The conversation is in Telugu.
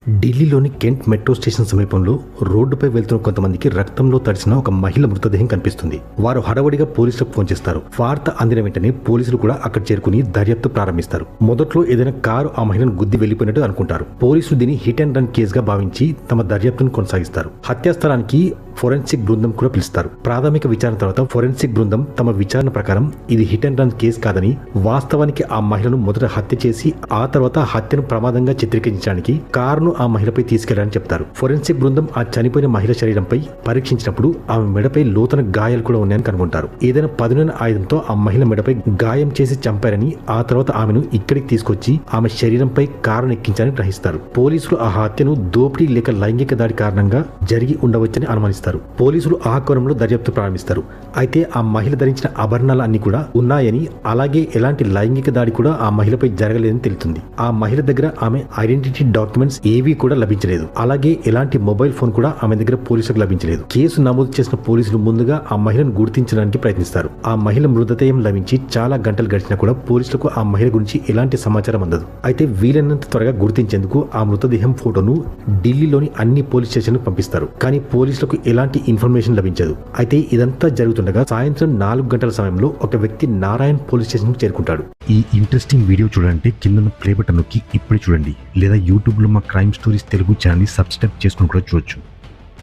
ఢిల్లీలోని కెంట్ మెట్రో స్టేషన్ సమీపంలో రోడ్డుపై వెళ్తున్న కొంతమందికి రక్తంలో తడిసిన ఒక మహిళ మృతదేహం కనిపిస్తుంది. వారు హడావుడిగా పోలీసులకు ఫోన్ చేస్తారు. వార్త అందిన వెంటనే పోలీసులు కూడా అక్కడ చేరుకుని దర్యాప్తు ప్రారంభిస్తారు. మొదట్లో ఏదైనా కారు ఆ మహిళను గుద్ది వెళ్లిపోయినట్టు అనుకుంటారు. పోలీసులు దీన్ని హిట్ అండ్ రన్ కేసుగా భావించి తమ దర్యాప్తును కొనసాగిస్తారు. హత్యాస్థలానికి ఫోరెన్సిక్ బృందం కూడా పిలుస్తారు. ప్రాథమిక విచారణ తర్వాత ఫోరెన్సిక్ బృందం తమ విచారణ ప్రకారం ఇది హిట్ అండ్ రన్ కేసు కాదని, వాస్తవానికి ఆ మహిళను మొదట హత్య చేసి ఆ తర్వాత హత్యను ప్రమాదంగా చిత్రీకరించడానికి కారును ఆ మహిళపై తీసుకెళ్లారని చెప్తారు. ఫోరెన్సిక్ బృందం ఆ చనిపోయిన మహిళ శరీరంపై పరీక్షించినప్పుడు ఆమె మెడపై లోతన గాయాలు కూడా ఉన్నాయని కనుగొంటారు. ఏదైనా పదునైన ఆయుధంతో ఆ మహిళ మెడపై గాయం చేసి చంపారని, ఆ తర్వాత ఆమెను ఇక్కడికి తీసుకొచ్చి ఆమె శరీరంపై కారును ఎక్కించారని గ్రహిస్తారు. పోలీసులు ఆ హత్యను దోపిడీ లేక లైంగిక దాడి కారణంగా జరిగి ఉండవచ్చని అనుమానిస్తారు. పోలీసులు ఆ కోణంలో దర్యాప్తు ప్రారంభిస్తారు. అయితే ఆ మహిళ ధరించిన ఆభరణాలు అన్ని కూడా ఉన్నాయని, అలాగే ఎలాంటి లైంగిక దాడి కూడా ఆ మహిళపై జరగలేదని తెలుస్తుంది. ఆ మహిళ దగ్గర ఆమె ఐడెంటిటీ డాక్యుమెంట్స్ ఏవీ కూడా లభించలేదు. అలాగే ఎలాంటి మొబైల్ ఫోన్ కూడా ఆమె దగ్గర పోలీసులకు లభించలేదు. కేసు నమోదు చేసిన పోలీసులు ముందుగా ఆ మహిళను గుర్తించడానికి ప్రయత్నిస్తారు. ఆ మహిళ మృతదేహం లభించి చాలా గంటలు గడిచినా కూడా పోలీసులకు ఆ మహిళ గురించి ఎలాంటి సమాచారం అందదు. అయితే వీలైనంత త్వరగా గుర్తించేందుకు ఆ మృతదేహం ఫోటోను ఢిల్లీలోని అన్ని పోలీస్ స్టేషన్లకు పంపిస్తారు. కానీ పోలీసులకు ఎలాంటి ఇన్ఫర్మేషన్ లభించదు. అయితే ఇదంతా జరుగుతుండగా సాయంత్రం 4 గంటల సమయంలో ఒక వ్యక్తి నారాయణ్ పోలీస్ స్టేషన్ కు చేరుకుంటాడు. ఈ ఇంట్రెస్టింగ్ వీడియో చూడాలంటే కింద ప్లే బటన్ నొక్కి ఇప్పుడే చూడండి, లేదా యూట్యూబ్ లో మా crime stories Telugu channel subscribe చేసుకుని కూడా చూడొచ్చు.